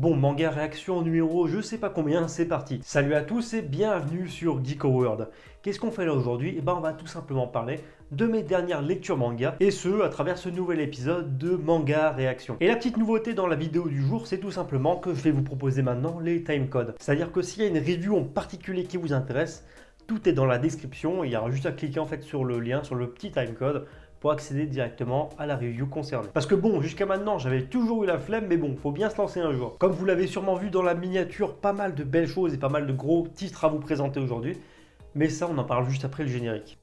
Bon, manga réaction numéro je sais pas combien, c'est parti. Salut à tous et bienvenue sur Geeko World. Qu'est-ce qu'on fait là aujourd'hui? On va tout simplement parler de mes dernières lectures manga et ce à travers ce nouvel épisode de manga réaction. Et la petite nouveauté dans la vidéo du jour, c'est tout simplement que je vais vous proposer maintenant les timecodes. C'est-à-dire que s'il y a une review en particulier qui vous intéresse, tout est dans la description, il y aura juste à cliquer en fait sur le lien, sur le petit timecode pour accéder directement à la review concernée. Parce que bon, jusqu'à maintenant, j'avais toujours eu la flemme, mais bon, faut bien se lancer un jour. Comme vous l'avez sûrement vu dans la miniature, pas mal de belles choses et pas mal de gros titres à vous présenter aujourd'hui. Mais ça, on en parle juste après le générique.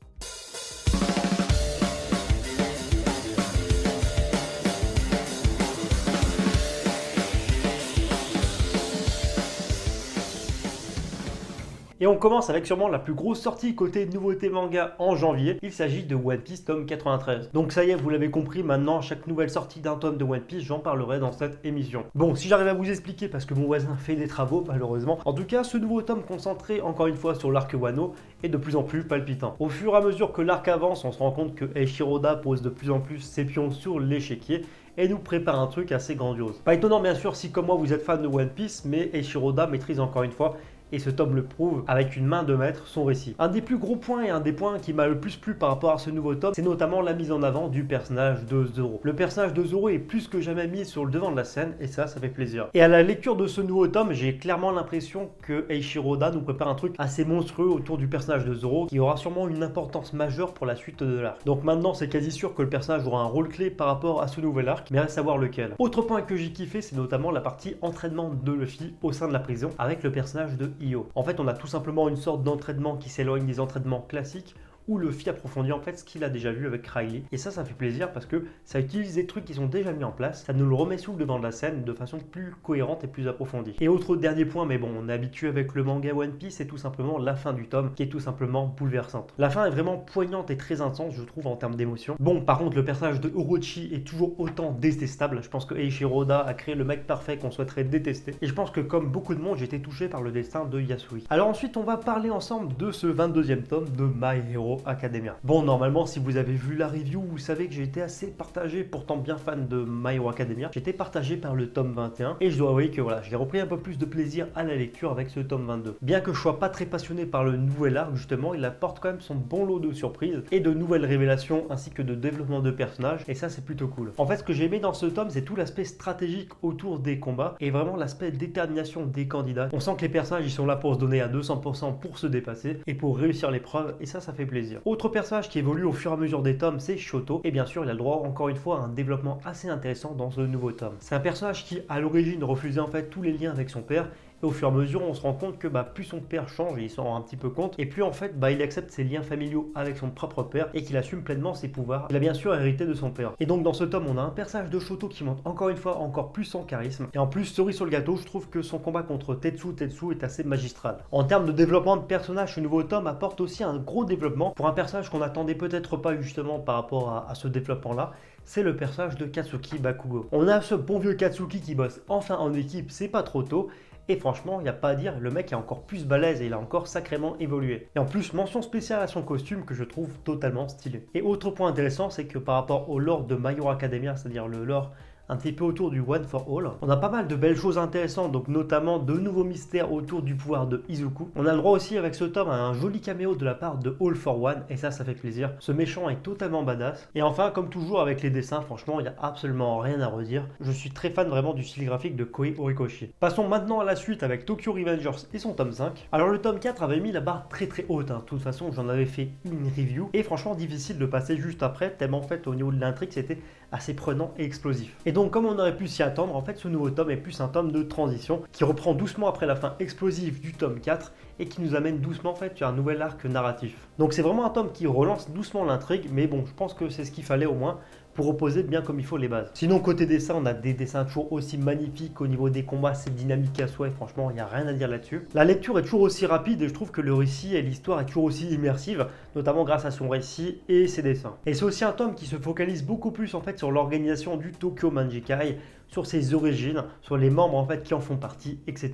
Et on commence avec sûrement la plus grosse sortie côté nouveauté manga en janvier. Il s'agit de One Piece tome 93. Donc ça y est, vous l'avez compris, maintenant chaque nouvelle sortie d'un tome de One Piece, j'en parlerai dans cette émission. Bon, si j'arrive à vous expliquer parce que mon voisin fait des travaux malheureusement. En tout cas, ce nouveau tome concentré encore une fois sur l'arc Wano est de plus en plus palpitant. Au fur et à mesure que l'arc avance, on se rend compte que Eiichiro Oda pose de plus en plus ses pions sur l'échiquier et nous prépare un truc assez grandiose. Pas étonnant bien sûr si comme moi vous êtes fan de One Piece, mais Eiichiro Oda maîtrise encore une fois, et ce tome le prouve, avec une main de maître, son récit. Un des plus gros points et un des points qui m'a le plus plu par rapport à ce nouveau tome, c'est notamment la mise en avant du personnage de Zoro. Le personnage de Zoro est plus que jamais mis sur le devant de la scène et ça fait plaisir. Et à la lecture de ce nouveau tome, j'ai clairement l'impression que Eiichiro Oda nous prépare un truc assez monstrueux autour du personnage de Zoro qui aura sûrement une importance majeure pour la suite de l'arc. Donc maintenant, c'est quasi sûr que le personnage aura un rôle clé par rapport à ce nouvel arc, mais reste à savoir lequel. Autre point que j'ai kiffé, c'est notamment la partie entraînement de Luffy au sein de la prison avec le personnage de Io. En fait, on a tout simplement une sorte d'entraînement qui s'éloigne des entraînements classiques où Luffy approfondit en fait ce qu'il a déjà vu avec Riley. Et ça fait plaisir parce que ça utilise des trucs qui sont déjà mis en place, ça nous le remet sous le devant de la scène de façon plus cohérente et plus approfondie. Et autre dernier point, mais bon, on est habitué avec le manga One Piece, c'est tout simplement la fin du tome qui est tout simplement bouleversante. La fin est vraiment poignante et très intense, je trouve, en termes d'émotion. Bon, par contre, le personnage de Orochi est toujours autant détestable. Je pense que Eiichiro Oda a créé le mec parfait qu'on souhaiterait détester. Et je pense que comme beaucoup de monde, j'ai été touché par le destin de Yasui. Alors ensuite, on va parler ensemble de ce 22e tome de My Hero Academia. Bon, normalement, si vous avez vu la review, vous savez que j'ai été assez partagé, pourtant bien fan de My Hero Academia. J'étais partagé par le tome 21 et je dois avouer que voilà, j'ai repris un peu plus de plaisir à la lecture avec ce tome 22. Bien que je sois pas très passionné par le nouvel arc, justement, il apporte quand même son bon lot de surprises et de nouvelles révélations ainsi que de développement de personnages et ça c'est plutôt cool. En fait, ce que j'ai aimé dans ce tome, c'est tout l'aspect stratégique autour des combats et vraiment l'aspect détermination des candidats. On sent que les personnages ils sont là pour se donner à 200% pour se dépasser et pour réussir l'épreuve et ça fait plaisir. Autre personnage qui évolue au fur et à mesure des tomes, c'est Shoto. Et bien sûr, il a le droit encore une fois à un développement assez intéressant dans ce nouveau tome. C'est un personnage qui à l'origine refusait en fait tous les liens avec son père. Et au fur et à mesure, on se rend compte que plus son père change et il s'en rend un petit peu compte, et plus en fait, il accepte ses liens familiaux avec son propre père et qu'il assume pleinement ses pouvoirs. Il a bien sûr hérité de son père. Et donc dans ce tome, on a un personnage de Shoto qui monte encore une fois encore plus son charisme. Et en plus, cerise sur le gâteau, je trouve que son combat contre Tetsu est assez magistral. En termes de développement de personnage, ce nouveau tome apporte aussi un gros développement pour un personnage qu'on n'attendait peut-être pas justement par rapport à ce développement-là. C'est le personnage de Katsuki Bakugo. On a ce bon vieux Katsuki qui bosse enfin en équipe, c'est pas trop tôt. Et franchement, il n'y a pas à dire, le mec est encore plus balèze et il a encore sacrément évolué. Et en plus, mention spéciale à son costume que je trouve totalement stylé. Et autre point intéressant, c'est que par rapport au lore de My Hero Academia, c'est-à-dire le lore un petit peu autour du One for All. On a pas mal de belles choses intéressantes, donc notamment de nouveaux mystères autour du pouvoir de Izuku. On a le droit aussi avec ce tome à un joli caméo de la part de All for One, et ça fait plaisir. Ce méchant est totalement badass. Et enfin, comme toujours avec les dessins, franchement, il n'y a absolument rien à redire. Je suis très fan vraiment du style graphique de Koei Horikoshi. Passons maintenant à la suite avec Tokyo Revengers et son tome 5. Alors le tome 4 avait mis la barre très haute, De toute façon, j'en avais fait une review, et franchement difficile de passer juste après, tellement en fait au niveau de l'intrigue, c'était assez prenant et explosif. Et donc comme on aurait pu s'y attendre, en fait ce nouveau tome est plus un tome de transition qui reprend doucement après la fin explosive du tome 4 et qui nous amène doucement en fait sur un nouvel arc narratif. Donc c'est vraiment un tome qui relance doucement l'intrigue, mais bon, je pense que c'est ce qu'il fallait au moins pour reposer bien comme il faut les bases. Sinon côté dessin, on a des dessins toujours aussi magnifiques au niveau des combats, c'est dynamique à souhait, franchement il n'y a rien à dire là-dessus. La lecture est toujours aussi rapide et je trouve que le récit et l'histoire est toujours aussi immersive, notamment grâce à son récit et ses dessins. Et c'est aussi un tome qui se focalise beaucoup plus en fait sur l'organisation du Tokyo Manjikai, sur ses origines, sur les membres en fait qui en font partie, etc.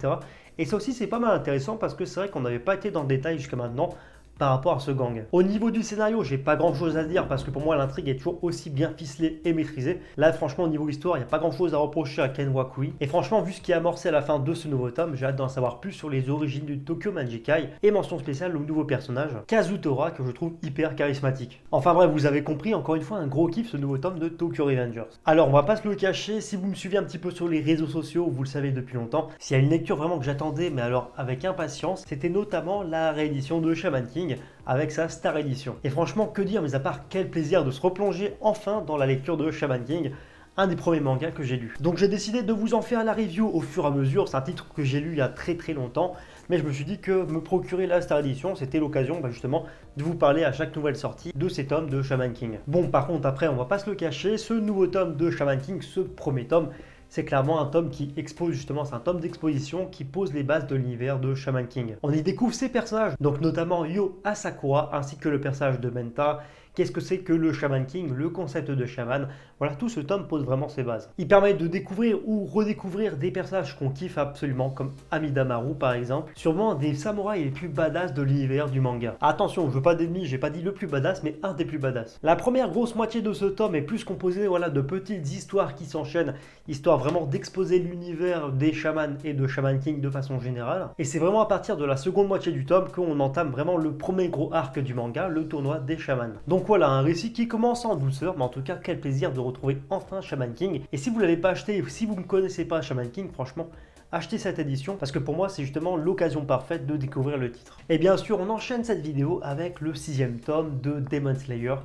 Et ça aussi c'est pas mal intéressant parce que c'est vrai qu'on n'avait pas été dans le détail jusqu'à maintenant par rapport à ce gang. Au niveau du scénario, j'ai pas grand chose à dire parce que pour moi l'intrigue est toujours aussi bien ficelée et maîtrisée. Là franchement au niveau histoire, il n'y a pas grand chose à reprocher à Ken Wakui. Et franchement vu ce qui est amorcé à la fin de ce nouveau tome, j'ai hâte d'en savoir plus sur les origines du Tokyo Manjikai et mention spéciale au nouveau personnage, Kazutora, que je trouve hyper charismatique. Enfin bref, vous avez compris, encore une fois un gros kiff ce nouveau tome de Tokyo Revengers. Alors on va pas se le cacher, si vous me suivez un petit peu sur les réseaux sociaux, vous le savez depuis longtemps, s'il y a une lecture vraiment que j'attendais, mais alors avec impatience, c'était notamment la réédition de Shaman King avec sa Star Edition. Et franchement, que dire, mais à part quel plaisir de se replonger enfin dans la lecture de Shaman King, un des premiers mangas que j'ai lu. Donc j'ai décidé de vous en faire la review au fur et à mesure, c'est un titre que j'ai lu il y a très longtemps, mais je me suis dit que me procurer la Star Edition, c'était l'occasion justement de vous parler à chaque nouvelle sortie de ces tomes de Shaman King. Bon par contre après on va pas se le cacher, ce nouveau tome de Shaman King, ce premier tome, c'est clairement un tome qui expose justement, c'est un tome d'exposition qui pose les bases de l'univers de Shaman King. On y découvre ses personnages, donc notamment Yo Asakura ainsi que le personnage de Menta. Qu'est-ce que c'est que le Shaman King, le concept de chaman? Voilà, tout ce tome pose vraiment ses bases. Il permet de découvrir ou redécouvrir des personnages qu'on kiffe absolument, comme Amidamaru par exemple, sûrement des samouraïs les plus badass de l'univers du manga. Attention, je veux pas d'ennemis, j'ai pas dit le plus badass, mais un des plus badass. La première grosse moitié de ce tome est plus composée de petites histoires qui s'enchaînent, histoire vraiment d'exposer l'univers des chamans et de Shaman King de façon générale. Et c'est vraiment à partir de la seconde moitié du tome qu'on entame vraiment le premier gros arc du manga, le tournoi des chamans. Donc voilà, un récit qui commence en douceur, mais en tout cas, quel plaisir de retrouver enfin Shaman King. Et si vous ne l'avez pas acheté, si vous ne connaissez pas Shaman King, franchement, achetez cette édition parce que pour moi, c'est justement l'occasion parfaite de découvrir le titre. Et bien sûr, on enchaîne cette vidéo avec le 6e tome de Demon Slayer,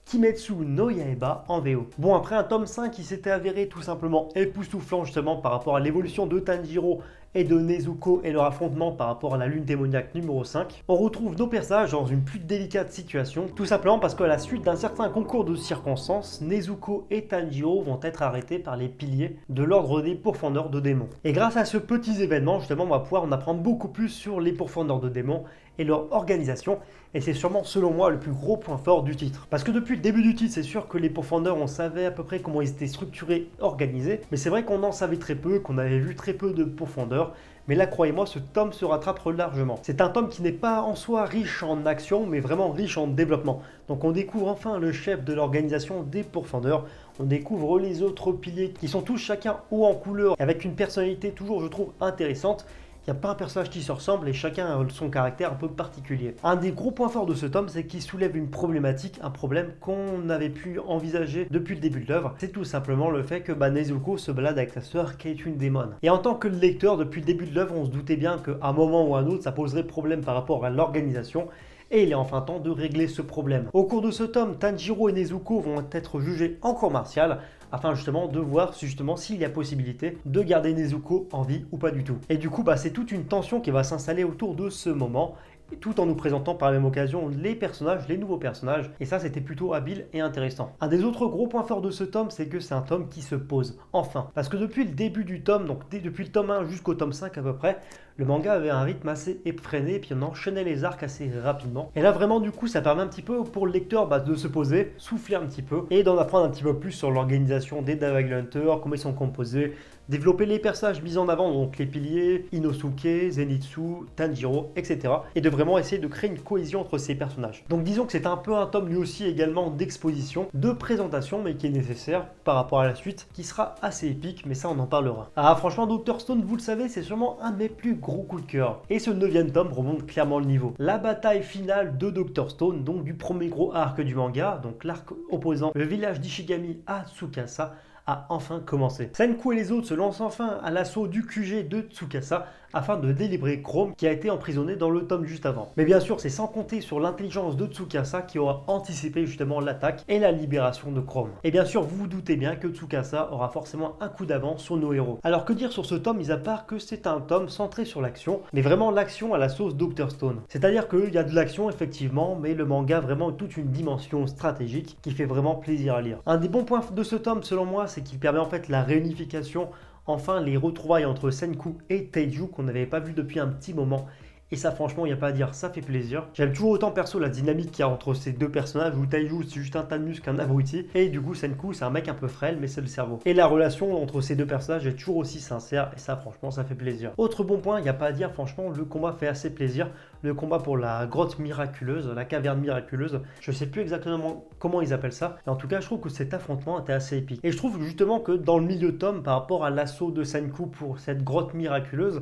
Kimetsu no Yaiba en VO. Bon, après un tome 5 qui s'était avéré tout simplement époustouflant justement par rapport à l'évolution de Tanjiro et de Nezuko et leur affrontement par rapport à la lune démoniaque numéro 5, on retrouve nos personnages dans une plus délicate situation, tout simplement parce qu'à la suite d'un certain concours de circonstances, Nezuko et Tanjiro vont être arrêtés par les piliers de l'ordre des pourfendeurs de démons. Et grâce à ce petit événement, justement, on va pouvoir en apprendre beaucoup plus sur les pourfendeurs de démons et leur organisation, et c'est sûrement selon moi le plus gros point fort du titre. Parce que depuis le début du titre, c'est sûr que les pourfendeurs, on savait à peu près comment ils étaient structurés, organisés, mais c'est vrai qu'on en savait très peu, qu'on avait vu très peu de pourfendeurs, mais là croyez-moi, ce tome se rattrape largement. C'est un tome qui n'est pas en soi riche en action, mais vraiment riche en développement. Donc on découvre enfin le chef de l'organisation des pourfendeurs, on découvre les autres piliers qui sont tous chacun haut en couleur, avec une personnalité toujours je trouve intéressante. Il n'y a pas un personnage qui se ressemble et chacun a son caractère un peu particulier. Un des gros points forts de ce tome, c'est qu'il soulève une problématique, un problème qu'on avait pu envisager depuis le début de l'œuvre. C'est tout simplement le fait que Nezuko se balade avec sa sœur qui est une démone. Et en tant que lecteur, depuis le début de l'œuvre, on se doutait bien qu'à un moment ou à un autre, ça poserait problème par rapport à l'organisation. Et il est enfin temps de régler ce problème. Au cours de ce tome, Tanjiro et Nezuko vont être jugés en cour martiale afin justement de voir s'il y a possibilité de garder Nezuko en vie ou pas du tout. Et du coup, c'est toute une tension qui va s'installer autour de ce moment, tout en nous présentant par la même occasion les personnages, les nouveaux personnages, et ça c'était plutôt habile et intéressant. Un des autres gros points forts de ce tome, c'est que c'est un tome qui se pose, enfin. Parce que depuis le début du tome, donc depuis le tome 1 jusqu'au tome 5 à peu près, le manga avait un rythme assez effréné, et puis on enchaînait les arcs assez rapidement. Et là vraiment du coup ça permet un petit peu pour le lecteur de se poser, souffler un petit peu, et d'en apprendre un petit peu plus sur l'organisation des Dive Hunters, comment ils sont composés, développer les personnages mis en avant, donc les piliers, Inosuke, Zenitsu, Tanjiro, etc. Et de vraiment essayer de créer une cohésion entre ces personnages. Donc disons que c'est un peu un tome lui aussi également d'exposition, de présentation, mais qui est nécessaire par rapport à la suite, qui sera assez épique, mais ça on en parlera. Ah franchement Dr Stone, vous le savez, c'est sûrement un de mes plus gros coups de cœur. Et ce 9e tome remonte clairement le niveau. La bataille finale de Dr Stone, donc du premier gros arc du manga, donc l'arc opposant le village d'Ishigami à Tsukasa, a enfin commencé. Senku et les autres se lancent enfin à l'assaut du QG de Tsukasa afin de délivrer Chrome qui a été emprisonné dans le tome juste avant. Mais bien sûr, c'est sans compter sur l'intelligence de Tsukasa qui aura anticipé justement l'attaque et la libération de Chrome. Et bien sûr, vous vous doutez bien que Tsukasa aura forcément un coup d'avance sur nos héros. Alors que dire sur ce tome, mis à part que c'est un tome centré sur l'action, mais vraiment l'action à la sauce Dr Stone. C'est-à-dire qu'il y a de l'action effectivement, mais le manga a vraiment toute une dimension stratégique qui fait vraiment plaisir à lire. Un des bons points de ce tome selon moi, c'est qu'il permet en fait la réunification, enfin les retrouvailles entre Senku et Teiju qu'on n'avait pas vu depuis un petit moment. Et ça, franchement, il n'y a pas à dire, ça fait plaisir. J'aime toujours autant perso la dynamique qu'il y a entre ces deux personnages où Taiju c'est juste un tas de muscles, un abruti, et du coup Senku c'est un mec un peu frêle mais c'est le cerveau. Et la relation entre ces deux personnages est toujours aussi sincère et ça franchement ça fait plaisir. Autre bon point, il n'y a pas à dire, franchement le combat fait assez plaisir. Le combat pour la grotte miraculeuse, la caverne miraculeuse, je sais plus exactement comment ils appellent ça, mais en tout cas je trouve que cet affrontement était assez épique. Et je trouve justement que dans le milieu tome par rapport à l'assaut de Senku pour cette grotte miraculeuse,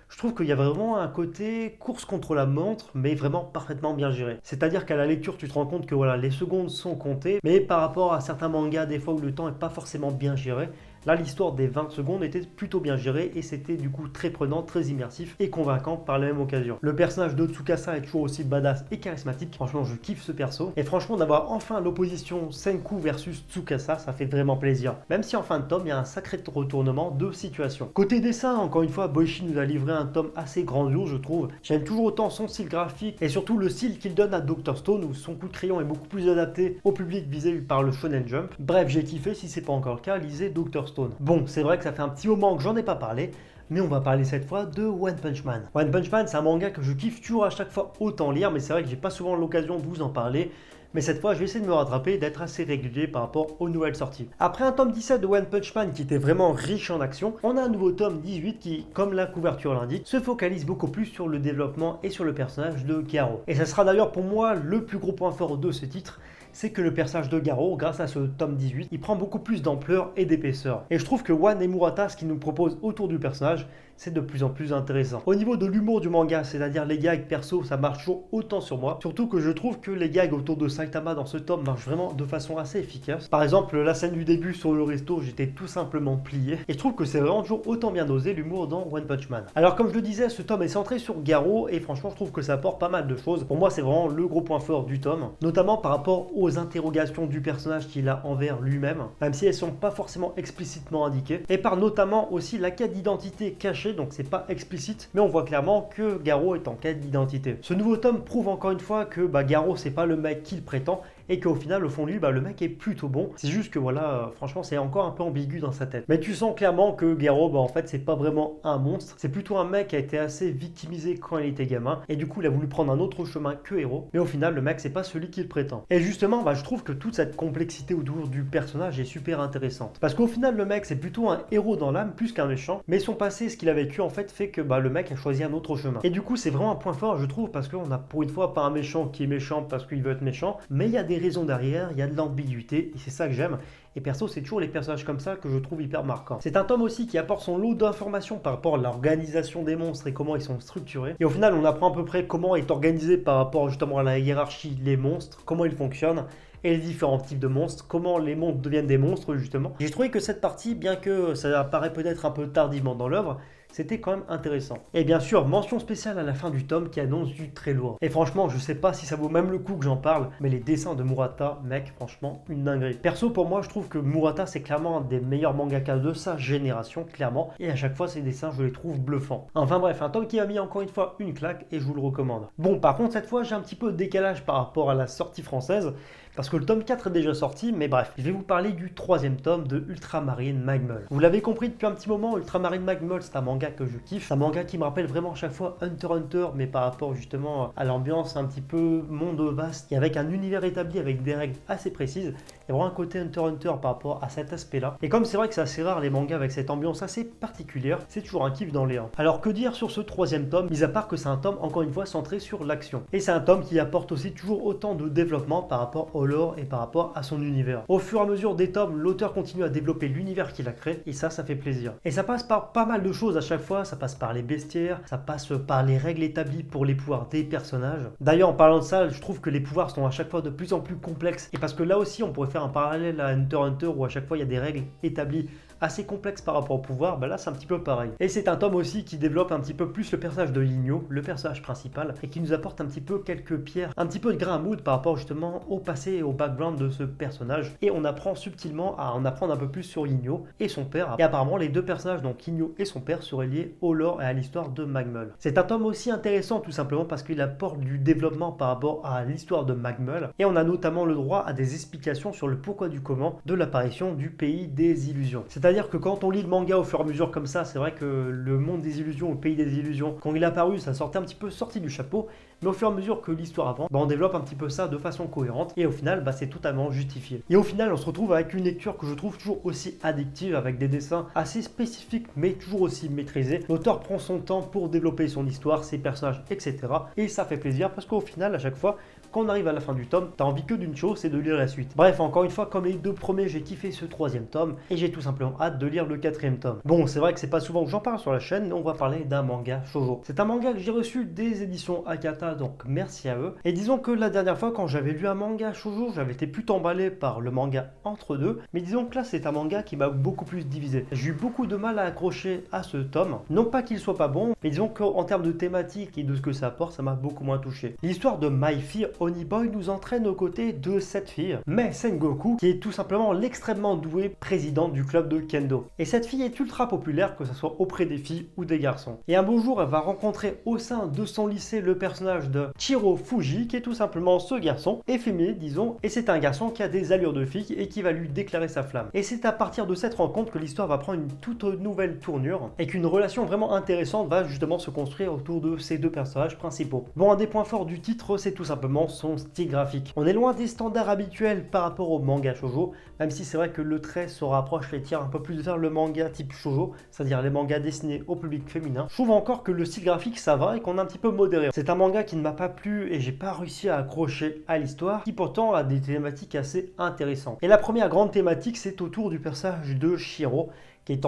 je trouve qu'il y a vraiment un côté course contre la montre, mais vraiment parfaitement bien géré. C'est-à-dire qu'à la lecture, tu te rends compte que voilà, les secondes sont comptées, mais par rapport à certains mangas, des fois où le temps n'est pas forcément bien géré, là, l'histoire des 20 secondes était plutôt bien gérée et c'était du coup très prenant, très immersif et convaincant par la même occasion. Le personnage de Tsukasa est toujours aussi badass et charismatique. Franchement, je kiffe ce perso. Et franchement, d'avoir enfin l'opposition Senku versus Tsukasa, ça fait vraiment plaisir. Même si en fin de tome, il y a un sacré retournement de situation. Côté dessin, encore une fois, Boichi nous a livré un tome assez grandiose, je trouve. J'aime toujours autant son style graphique et surtout le style qu'il donne à Dr. Stone où son coup de crayon est beaucoup plus adapté au public visé par le Shonen Jump. Bref, j'ai kiffé. Si c'est pas encore le cas, lisez Dr. Stone. Bon, c'est vrai que ça fait un petit moment que j'en ai pas parlé, mais on va parler cette fois de One Punch Man. One Punch Man, c'est un manga que je kiffe toujours à chaque fois autant lire, mais c'est vrai que j'ai pas souvent l'occasion de vous en parler. Mais cette fois, je vais essayer de me rattraper et d'être assez régulier par rapport aux nouvelles sorties. Après un tome 17 de One Punch Man qui était vraiment riche en action, on a un nouveau tome 18 qui, comme la couverture l'indique, se focalise beaucoup plus sur le développement et sur le personnage de Garo. Et ça sera d'ailleurs pour moi le plus gros point fort de ce titre, c'est que le personnage de Garo, grâce à ce tome 18, il prend beaucoup plus d'ampleur et d'épaisseur. Et je trouve que One et Murata, ce qu'ils nous proposent autour du personnage, c'est de plus en plus intéressant. Au niveau de l'humour du manga, c'est-à-dire les gags perso, ça marche toujours autant sur moi. Surtout que je trouve que les gags autour de Saitama dans ce tome marchent vraiment de façon assez efficace. Par exemple, la scène du début sur le resto, j'étais tout simplement plié. Et je trouve que c'est vraiment toujours autant bien dosé l'humour dans One Punch Man. Alors comme je le disais, ce tome est centré sur Garo et franchement je trouve que ça apporte pas mal de choses. Pour moi c'est vraiment le gros point fort du tome, notamment par rapport aux interrogations du personnage qu'il a envers lui-même, même si elles sont pas forcément explicitement indiquées, et par notamment aussi la quête d'identité cachée, donc c'est pas explicite, mais on voit clairement que Garo est en quête d'identité. Ce nouveau tome prouve encore une fois que Garo c'est pas le mec qu'il prétend, et qu'au final, au fond de lui, le mec est plutôt bon. C'est juste que voilà, franchement, c'est encore un peu ambigu dans sa tête. Mais tu sens clairement que Garo, en fait, c'est pas vraiment un monstre. C'est plutôt un mec qui a été assez victimisé quand il était gamin. Et du coup, il a voulu prendre un autre chemin que héros. Mais au final, le mec, c'est pas celui qu'il prétend. Et justement, je trouve que toute cette complexité autour du personnage est super intéressante. Parce qu'au final, le mec, c'est plutôt un héros dans l'âme, plus qu'un méchant. Mais son passé, ce qu'il a vécu, en fait que le mec a choisi un autre chemin. Et du coup, c'est vraiment un point fort, je trouve, parce qu'on a pour une fois pas un méchant qui est méchant parce qu'il veut être méchant, mais il y a des raisons derrière, il y a de l'ambiguïté, et c'est ça que j'aime. Et perso, c'est toujours les personnages comme ça que je trouve hyper marquants. C'est un tome aussi qui apporte son lot d'informations par rapport à l'organisation des monstres et comment ils sont structurés. Et au final, on apprend à peu près comment est organisé par rapport justement à la hiérarchie les monstres, comment ils fonctionnent, et les différents types de monstres, comment les monstres deviennent des monstres justement. J'ai trouvé que cette partie, bien que ça apparaît peut-être un peu tardivement dans l'œuvre, c'était quand même intéressant. Et bien sûr, mention spéciale à la fin du tome qui annonce du très lourd. Et franchement, je sais pas si ça vaut même le coup que j'en parle, mais les dessins de Murata, mec, franchement, une dinguerie. Perso, pour moi, je trouve que Murata, c'est clairement un des meilleurs mangaka de sa génération, clairement. Et à chaque fois, ses dessins, je les trouve bluffants. Enfin bref, un tome qui a mis encore une fois une claque et je vous le recommande. Bon, par contre, cette fois, j'ai un petit peu de décalage par rapport à la sortie française, parce que le tome 4 est déjà sorti, mais bref, je vais vous parler du troisième tome de Ultramarine Magmul. Vous l'avez compris depuis un petit moment, Ultramarine Magmul, c'est un manga que je kiffe. C'est un manga qui me rappelle vraiment à chaque fois Hunter x Hunter, mais par rapport justement à l'ambiance un petit peu monde vaste, et avec un univers établi avec des règles assez précises. Il y a vraiment un côté Hunter x Hunter par rapport à cet aspect-là. Et comme c'est vrai que c'est assez rare les mangas avec cette ambiance assez particulière, c'est toujours un kiff dans les 1. Alors que dire sur ce troisième tome, mis à part que c'est un tome encore une fois centré sur l'action. Et c'est un tome qui apporte aussi toujours autant de développement par rapport au lore et par rapport à son univers. Au fur et à mesure des tomes, l'auteur continue à développer l'univers qu'il a créé, et ça fait plaisir. Et ça passe par pas mal de choses à chaque fois, ça passe par les bestiaires, ça passe par les règles établies pour les pouvoirs des personnages. D'ailleurs, en parlant de ça, je trouve que les pouvoirs sont à chaque fois de plus en plus complexes, et parce que là aussi on pourrait faire un parallèle à Hunter x Hunter où à chaque fois il y a des règles établies assez complexe par rapport au pouvoir, là c'est un petit peu pareil. Et c'est un tome aussi qui développe un petit peu plus le personnage de Ligno, le personnage principal, et qui nous apporte un petit peu quelques pierres, un petit peu de grain à moudre par rapport justement au passé et au background de ce personnage. Et on apprend subtilement à en apprendre un peu plus sur Ligno et son père. Et apparemment les deux personnages, donc Ligno et son père, seraient liés au lore et à l'histoire de Magmul. C'est un tome aussi intéressant tout simplement parce qu'il apporte du développement par rapport à l'histoire de Magmul. Et on a notamment le droit à des explications sur le pourquoi du comment de l'apparition du pays des illusions. C'est C'est-à-dire que quand on lit le manga au fur et à mesure comme ça, c'est vrai que le monde des illusions, le pays des illusions, quand il est apparu, ça sortait un petit peu sorti du chapeau, mais au fur et à mesure que l'histoire avance, on développe un petit peu ça de façon cohérente, et au final, c'est totalement justifié. Et au final, on se retrouve avec une lecture que je trouve toujours aussi addictive, avec des dessins assez spécifiques, mais toujours aussi maîtrisés. L'auteur prend son temps pour développer son histoire, ses personnages, etc. Et ça fait plaisir, parce qu'au final, à chaque fois, quand on arrive à la fin du tome, t'as envie que d'une chose, c'est de lire la suite. Bref, encore une fois, comme les 2 premiers, j'ai kiffé ce 3e tome, et j'ai tout simplement hâte de lire le 4e tome. Bon, c'est vrai que c'est pas souvent que j'en parle sur la chaîne, mais on va parler d'un manga shoujo. C'est un manga que j'ai reçu des éditions Akata, donc merci à eux. Et disons que la dernière fois, quand j'avais lu un manga shoujo, j'avais été plutôt emballé par le manga entre deux, mais disons que là, c'est un manga qui m'a beaucoup plus divisé. J'ai eu beaucoup de mal à accrocher à ce tome, non pas qu'il soit pas bon, mais disons qu'en termes de thématique et de ce que ça apporte, ça m'a beaucoup moins touché. L'histoire de My Fille Oniboy nous entraîne aux côtés de cette fille, Mei Sengoku, qui est tout simplement l'extrêmement douée présidente du club de Kendo. Et cette fille est ultra populaire, que ce soit auprès des filles ou des garçons. Et un beau jour, elle va rencontrer au sein de son lycée le personnage de Chiro Fuji, qui est tout simplement ce garçon, efféminé disons, et c'est un garçon qui a des allures de fille et qui va lui déclarer sa flamme. Et c'est à partir de cette rencontre que l'histoire va prendre une toute nouvelle tournure, et qu'une relation vraiment intéressante va justement se construire autour de ces 2 personnages principaux. Bon, un des points forts du titre, c'est tout simplement son style graphique. On est loin des standards habituels par rapport au manga shoujo, même si c'est vrai que le trait se rapproche et tire un peu plus vers le manga type shoujo, c'est-à-dire les mangas destinés au public féminin. Je trouve encore que le style graphique ça va et qu'on est un petit peu modéré. C'est un manga qui ne m'a pas plu et j'ai pas réussi à accrocher à l'histoire, qui pourtant a des thématiques assez intéressantes. Et la première grande thématique, c'est autour du personnage de Shiro, qui est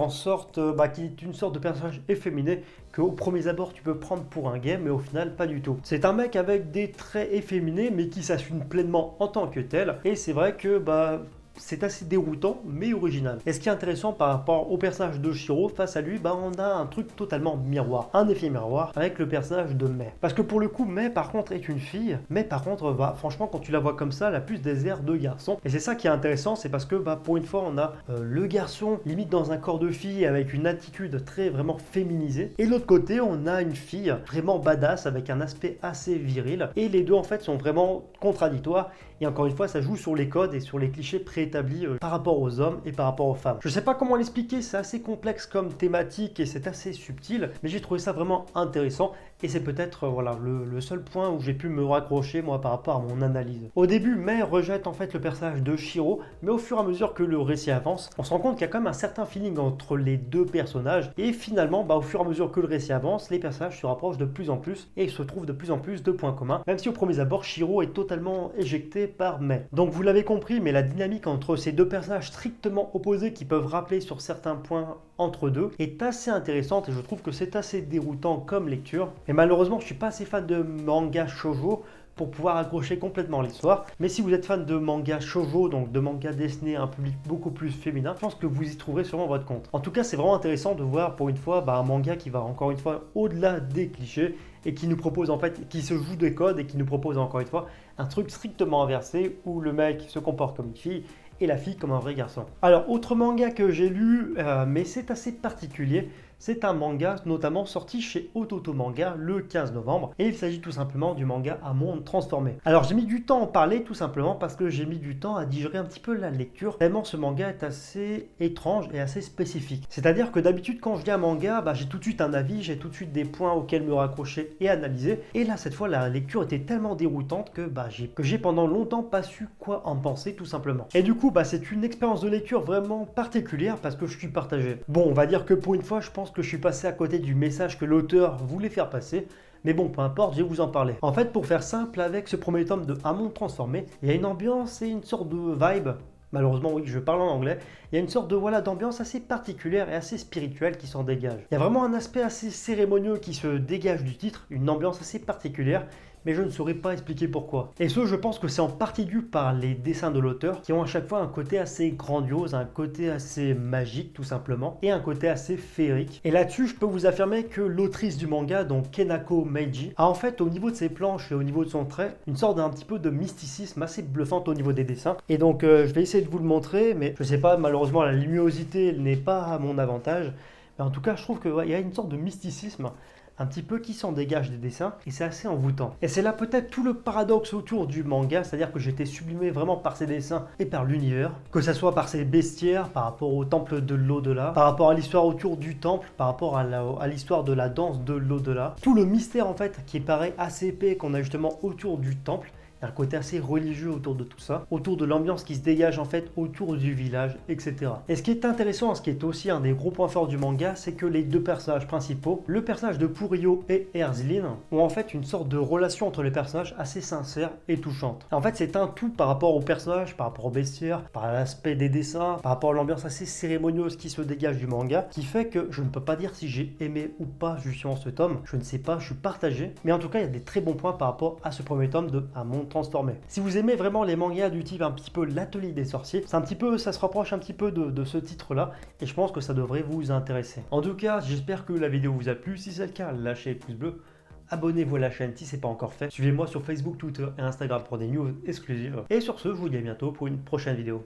qui est une sorte de personnage efféminé qu'au premier abord tu peux prendre pour un gay, mais au final pas du tout. C'est un mec avec des traits efféminés mais qui s'assume pleinement en tant que tel, et c'est vrai que c'est assez déroutant mais original. Et ce qui est intéressant par rapport au personnage de Shiro, face à lui, on a un truc totalement miroir, un effet miroir avec le personnage de Mei. Parce que pour le coup, Mei par contre est une fille, mais par contre, franchement quand tu la vois comme ça, elle a plus des airs de garçon. Et c'est ça qui est intéressant, c'est parce que pour une fois on a le garçon limite dans un corps de fille avec une attitude très vraiment féminisée, et de l'autre côté on a une fille vraiment badass avec un aspect assez viril, et les deux en fait sont vraiment contradictoires. Et encore une fois, ça joue sur les codes et sur les clichés préétablis par rapport aux hommes et par rapport aux femmes. Je sais pas comment l'expliquer, c'est assez complexe comme thématique et c'est assez subtil, mais j'ai trouvé ça vraiment intéressant. Et c'est peut-être le seul point où j'ai pu me raccrocher moi par rapport à mon analyse. Au début, Mei rejette en fait le personnage de Shiro, mais au fur et à mesure que le récit avance, on se rend compte qu'il y a quand même un certain feeling entre les 2 personnages. Et finalement, au fur et à mesure que le récit avance, les personnages se rapprochent de plus en plus et se trouvent de plus en plus de points communs, même si au premier abord, Shiro est totalement éjecté par Mei. Donc vous l'avez compris, mais la dynamique entre ces 2 personnages strictement opposés qui peuvent rappeler sur certains points entre deux est assez intéressante, et je trouve que c'est assez déroutant comme lecture. Et malheureusement, je suis pas assez fan de manga shoujo pour pouvoir accrocher complètement l'histoire. Mais si vous êtes fan de manga shoujo, donc de manga destinés à un public beaucoup plus féminin, je pense que vous y trouverez sûrement votre compte. En tout cas, c'est vraiment intéressant de voir pour une fois un manga qui va encore une fois au-delà des clichés et qui nous propose en fait, qui se joue des codes et qui nous propose encore une fois un truc strictement inversé où le mec se comporte comme une fille et la fille comme un vrai garçon. Alors, autre manga que j'ai lu, mais c'est assez particulier, c'est un manga notamment sorti chez Ototo Manga le 15 novembre, et il s'agit tout simplement du manga à monde transformé. Alors j'ai mis du temps à en parler tout simplement parce que j'ai mis du temps à digérer un petit peu la lecture, tellement ce manga est assez étrange et assez spécifique. C'est-à-dire que d'habitude quand je lis un manga, j'ai tout de suite un avis, j'ai tout de suite des points auxquels me raccrocher et analyser, et là cette fois la lecture était tellement déroutante que j'ai pendant longtemps pas su quoi en penser tout simplement. Et du coup c'est une expérience de lecture vraiment particulière parce que je suis partagé. Bon, on va dire que pour une fois je pense que je suis passé à côté du message que l'auteur voulait faire passer, mais bon, peu importe, je vais vous en parler. En fait, pour faire simple, avec ce premier tome de Un monde transformé, il y a une ambiance et une sorte de vibe. Malheureusement, oui, je parle en anglais. Il y a une sorte de d'ambiance assez particulière et assez spirituelle qui s'en dégage. Il y a vraiment un aspect assez cérémonieux qui se dégage du titre, une ambiance assez particulière, mais je ne saurais pas expliquer pourquoi. Et je pense que c'est en partie dû par les dessins de l'auteur qui ont à chaque fois un côté assez grandiose, un côté assez magique tout simplement, et un côté assez féerique. Et là-dessus, je peux vous affirmer que l'autrice du manga, donc Kenako Meiji, a en fait au niveau de ses planches et au niveau de son trait, une sorte d'un petit peu de mysticisme assez bluffante au niveau des dessins. Et donc je vais essayer de vous le montrer, mais je sais pas, malheureusement la luminosité n'est pas à mon avantage. Mais en tout cas, je trouve qu'il y a une sorte de mysticisme un petit peu qui s'en dégage des dessins et c'est assez envoûtant. Et c'est là peut-être tout le paradoxe autour du manga, c'est-à-dire que j'étais sublimé vraiment par ses dessins et par l'univers, que ça soit par ses bestiaires, par rapport au temple de l'au-delà, par rapport à l'histoire autour du temple, par rapport à l'histoire de la danse de l'au-delà, tout le mystère en fait qui paraît assez épais qu'on a justement autour du temple. Un côté assez religieux autour de tout ça, autour de l'ambiance qui se dégage en fait autour du village, etc. Et ce qui est intéressant, ce qui est aussi un des gros points forts du manga, c'est que les deux personnages principaux, le personnage de Purio et Erzlin, ont en fait une sorte de relation entre les personnages assez sincère et touchante. En fait, c'est un tout par rapport aux personnages, par rapport au bestiaire, par l'aspect des dessins, par rapport à l'ambiance assez cérémonieuse qui se dégage du manga, qui fait que je ne peux pas dire si j'ai aimé ou pas justement ce tome, je ne sais pas, je suis partagé, mais en tout cas, il y a des très bons points par rapport à ce premier tome de À Monde Transformé. Si vous aimez vraiment les mangas du type un petit peu l'atelier des sorciers, c'est un petit peu, ça se rapproche un petit peu de ce titre-là, et je pense que ça devrait vous intéresser. En tout cas, j'espère que la vidéo vous a plu. Si c'est le cas, lâchez le pouce bleu. Abonnez-vous à la chaîne si ce n'est pas encore fait. Suivez-moi sur Facebook, Twitter et Instagram pour des news exclusives. Et sur ce, je vous dis à bientôt pour une prochaine vidéo.